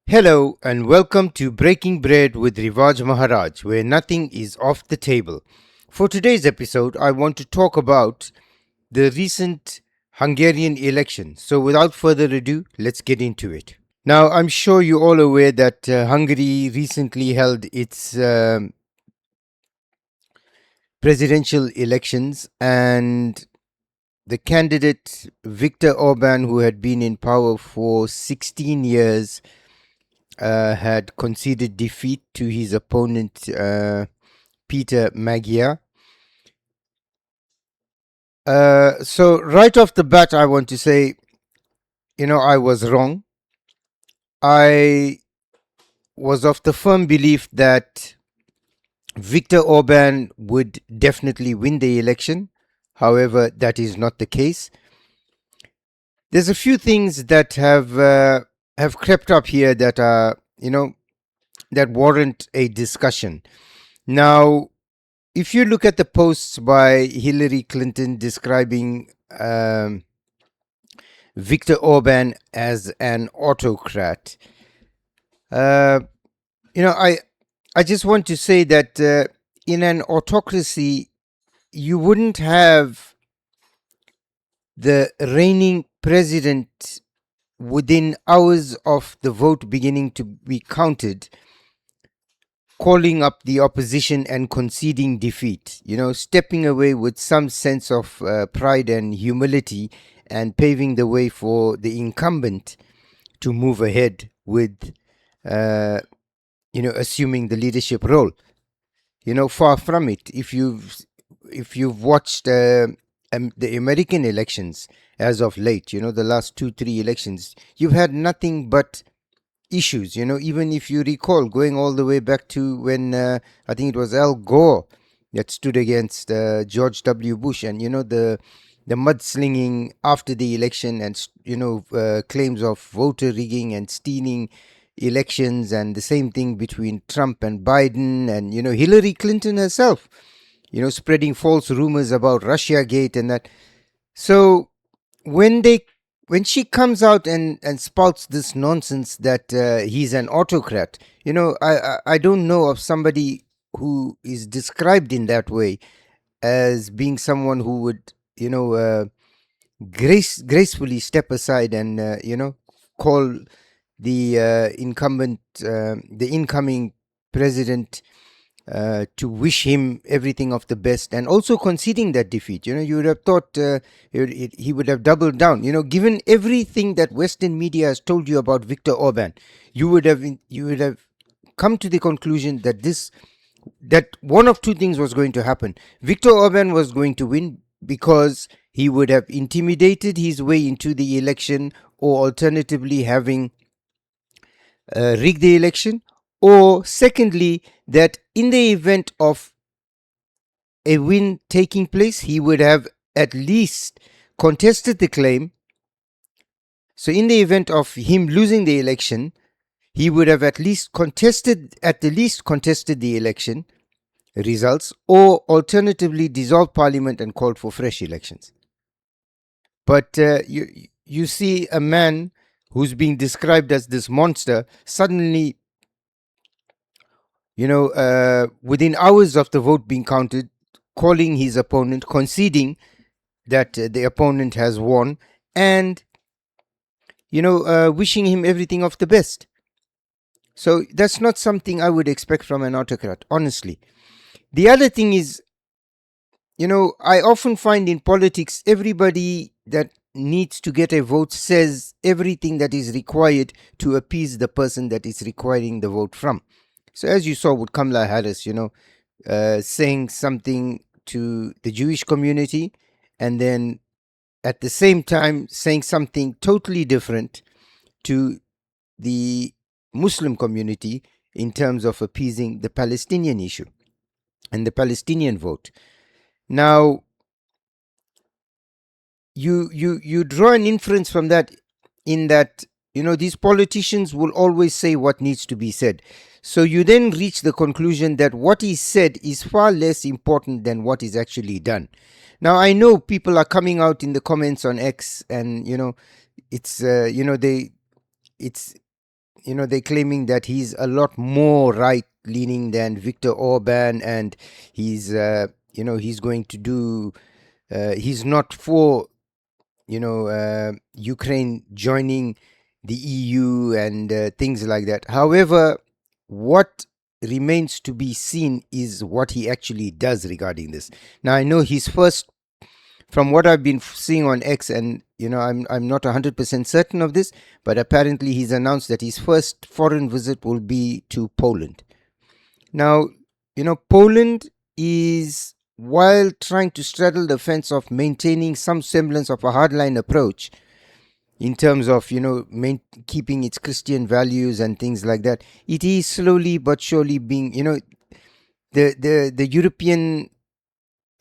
Hello and welcome to Breaking Bread with Rivaaj Maharaj, where nothing is off the table. For today's episode, I want to talk about the recent Hungarian election. So, without further ado, let's get into it. Now, I'm sure you're all aware that Hungary recently held its presidential elections, and the candidate Viktor Orban, who had been in power for 16 years, had conceded defeat to his opponent Peter Magyar. So right off the bat, I want to say, I was wrong. I was of the firm belief that Viktor Orban would definitely win the election. However, that is not the case. There's a few things that have crept up here that are, that warrant a discussion. Now, if you look at the posts by Hillary Clinton describing Viktor Orban as an autocrat, uh, I just want to say that in an autocracy, you wouldn't have the reigning president within hours of the vote beginning to be counted calling up the opposition and conceding defeat, stepping away with some sense of pride and humility and paving the way for the incumbent to move ahead with, assuming the leadership role. Far from it. If you've watched the American elections as of late, the last 2-3 elections, you've had nothing but issues. Even if you recall, going all the way back to when I think it was Al Gore that stood against George W. Bush, and the mudslinging after the election, and claims of voter rigging and stealing elections, and the same thing between Trump and Biden, and Hillary Clinton herself, spreading false rumors about Russiagate and that. So when she comes out and spouts this nonsense that he's an autocrat, I don't know of somebody who is described in that way as being someone who would, gracefully step aside and, call the the incoming president to wish him everything of the best, and also conceding that defeat. You would have thought he would have doubled down. Given everything that Western media has told you about Viktor Orban, you would have come to the conclusion that one of two things was going to happen. Viktor Orban was going to win because he would have intimidated his way into the election, or alternatively having rigged the election, or secondly, that in the event of a win taking place, he would have at least contested the claim. So in the event of him losing the election, he would have at the least contested the election results, or alternatively dissolved parliament and called for fresh elections. But you see a man who's being described as this monster suddenly, within hours of the vote being counted, calling his opponent, conceding that the opponent has won, and wishing him everything of the best. So that's not something I would expect from an autocrat, honestly. The other thing is, I often find in politics, everybody that needs to get a vote says everything that is required to appease the person that is requiring the vote from. So as you saw with Kamala Harris, saying something to the Jewish community, and then at the same time saying something totally different to the Muslim community in terms of appeasing the Palestinian issue and the Palestinian vote. Now, you draw an inference from that, in that these politicians will always say what needs to be said. So you then reach the conclusion that what is said is far less important than what is actually done. Now, I know people are coming out in the comments on X, and it's they're claiming that he's a lot more right-leaning than Viktor Orban, and he's going to do. He's not for Ukraine joining the EU and things like that. However, what remains to be seen is what he actually does regarding this. Now, I know his first, from what I've been seeing on X, and I'm not 100% certain of this, but apparently he's announced that his first foreign visit will be to Poland. Now, Poland is, while trying to straddle the fence of maintaining some semblance of a hardline approach in terms of keeping its Christian values and things like that, it is slowly but surely being the European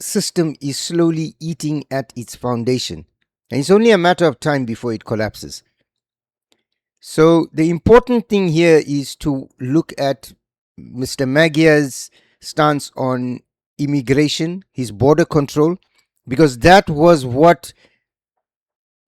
system is slowly eating at its foundation, and it's only a matter of time before it collapses. So the important thing here is to look at Mr. Magyar's stance on immigration, his border control, because that was what,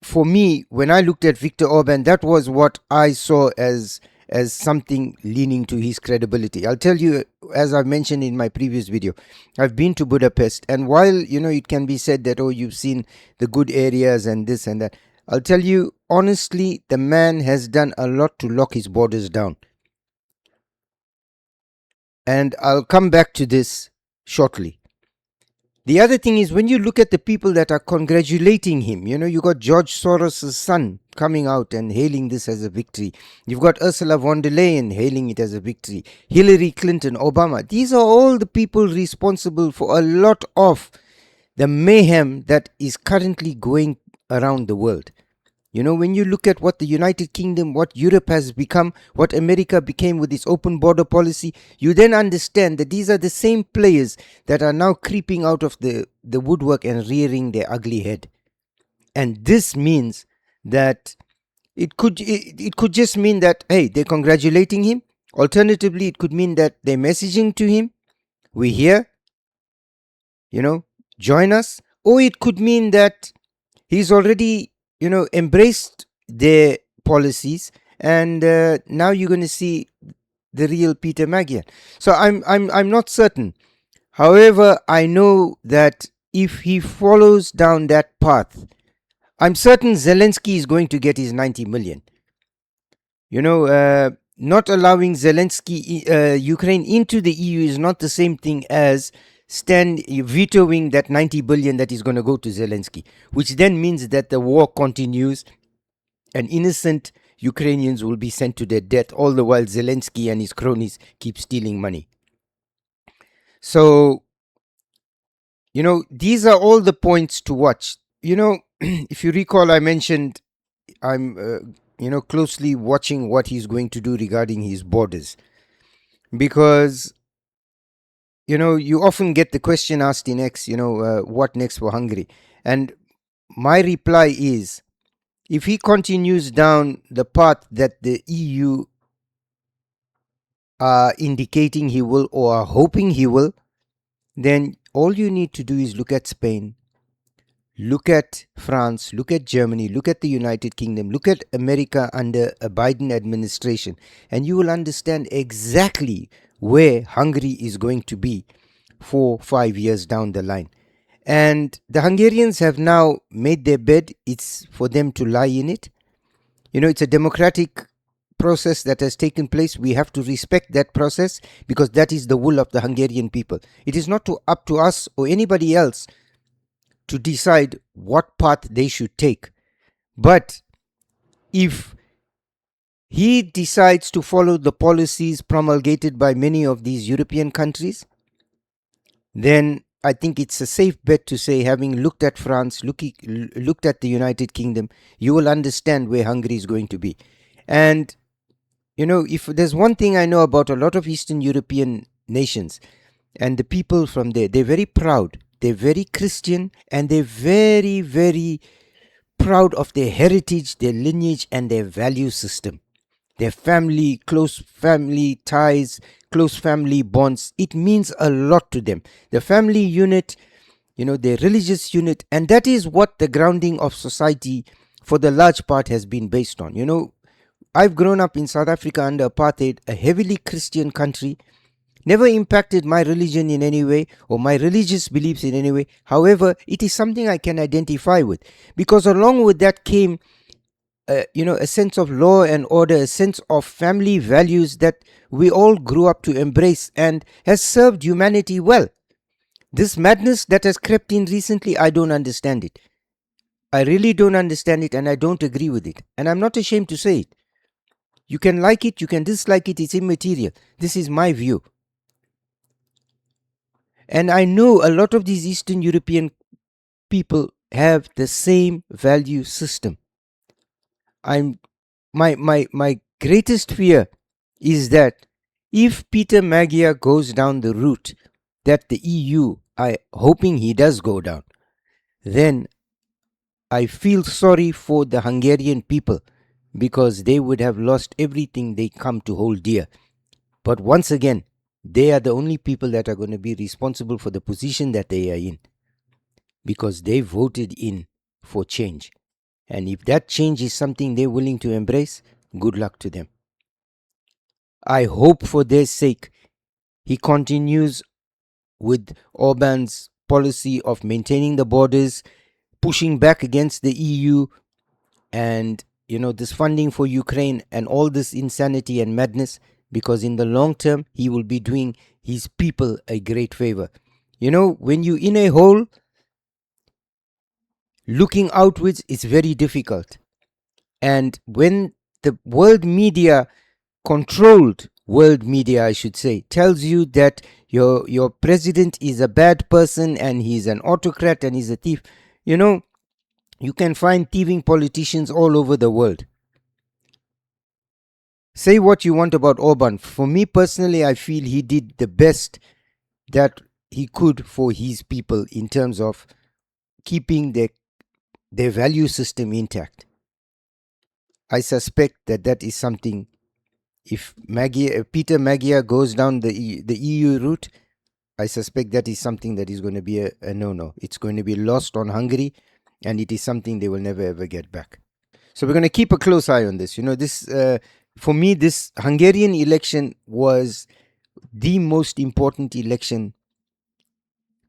for me, when I looked at Viktor Orban, that was what I saw as something leaning to his credibility. I'll tell you, as I've mentioned in my previous video, I've been to Budapest, and while it can be said that, oh, you've seen the good areas and this and that, I'll tell you honestly, the man has done a lot to lock his borders down. And I'll come back to this shortly. The other thing is, when you look at the people that are congratulating him, you got George Soros' son coming out and hailing this as a victory. You've got Ursula von der Leyen hailing it as a victory. Hillary Clinton, Obama. These are all the people responsible for a lot of the mayhem that is currently going around the world. When you look at what the United Kingdom, what Europe has become, what America became with its open border policy, you then understand that these are the same players that are now creeping out of the woodwork and rearing their ugly head. And this means that it could just mean that, hey, they're congratulating him. Alternatively, it could mean that they're messaging to him, we're here, join us. Or it could mean that he's already embraced their policies, and now you're going to see the real Peter Magyar. So I'm not certain. However, I know that if he follows down that path, I'm certain Zelensky is going to get his 90 million. Not allowing Zelensky, Ukraine into the EU is not the same thing as vetoing that 90 billion that is going to go to Zelensky, which then means that the war continues and innocent Ukrainians will be sent to their death, all the while Zelensky and his cronies keep stealing money. So, these are all the points to watch. If you recall, I mentioned I'm, closely watching what he's going to do regarding his borders, because you often get the question asked in X, what next for Hungary? And my reply is, if he continues down the path that the EU are indicating he will or are hoping he will, then all you need to do is look at Spain, look at France, look at Germany, look at the United Kingdom, look at America under a Biden administration, and you will understand exactly where Hungary is going to be 4-5 years down the line. And the Hungarians have now made their bed. It's for them to lie in it. It's a democratic process that has taken place. We have to respect that process, because that is the will of the Hungarian people. It is not up to us or anybody else to decide what path they should take. But if he decides to follow the policies promulgated by many of these European countries, then I think it's a safe bet to say, having looked at France, looked at the United Kingdom, you will understand where Hungary is going to be. And, if there's one thing I know about a lot of Eastern European nations and the people from there, they're very proud, they're very Christian, and they're very, very proud of their heritage, their lineage, and their value system. Their family, close family ties, close family bonds, it means a lot to them. The family unit, their religious unit, and that is what the grounding of society for the large part has been based on. I've grown up in South Africa under apartheid, a heavily Christian country, never impacted my religion in any way or my religious beliefs in any way. However, it is something I can identify with, because along with that came a sense of law and order, a sense of family values that we all grew up to embrace and has served humanity well. This madness that has crept in recently, I don't understand it. I really don't understand it, and I don't agree with it. And I'm not ashamed to say it. You can like it, you can dislike it, it's immaterial. This is my view. And I know a lot of these Eastern European people have the same value system. My greatest fear is that if Peter Magyar goes down the route that the EU are hoping he does go down, then I feel sorry for the Hungarian people, because they would have lost everything they come to hold dear. But once again, they are the only people that are going to be responsible for the position that they are in, because they voted in for change. And if that change is something they're willing to embrace, good luck to them. I hope for their sake he continues with Orban's policy of maintaining the borders, pushing back against the EU, and this funding for Ukraine and all this insanity and madness, because in the long term he will be doing his people a great favor. When you're in a hole, looking outwards is very difficult. And when the world media, controlled world media I should say, tells you that your president is a bad person and he's an autocrat and he's a thief, you can find thieving politicians all over the world. Say what you want about Orban. For me personally, I feel he did the best that he could for his people in terms of keeping their value system intact. I suspect that is something, if Peter Magyar goes down the EU route, I suspect that is something that is going to be a no-no. It's going to be lost on Hungary, and it is something they will never ever get back. So we're going to keep a close eye on this. For me, this Hungarian election was the most important election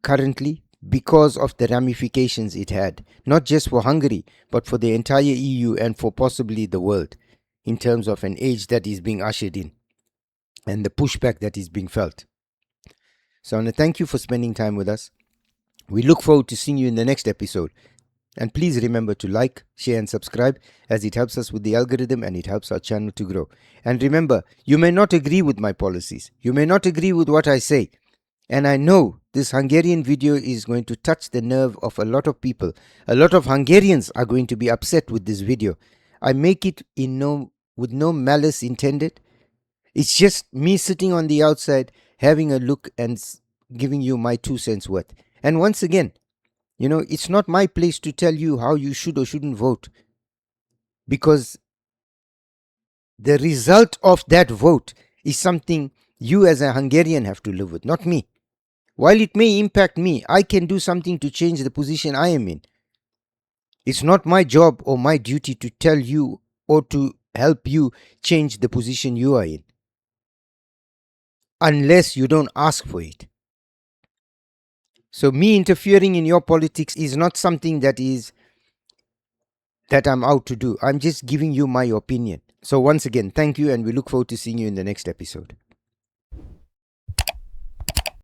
currently, because of the ramifications it had, not just for Hungary, but for the entire EU and for possibly the world, in terms of an age that is being ushered in and the pushback that is being felt. So I want to thank you for spending time with us. We look forward to seeing you in the next episode. And please remember to like, share and subscribe, as it helps us with the algorithm and it helps our channel to grow. And remember, you may not agree with my policies. You may not agree with what I say. And I know this Hungarian video is going to touch the nerve of a lot of people. A lot of Hungarians are going to be upset with this video. I make it with no malice intended. It's just me sitting on the outside, having a look and giving you my 2 cents worth. And once again, it's not my place to tell you how you should or shouldn't vote, because the result of that vote is something you as a Hungarian have to live with, not me. While it may impact me, I can do something to change the position I am in. It's not my job or my duty to tell you or to help you change the position you are in, unless you don't ask for it. So me interfering in your politics is not something that I'm out to do. I'm just giving you my opinion. So once again, thank you, and we look forward to seeing you in the next episode.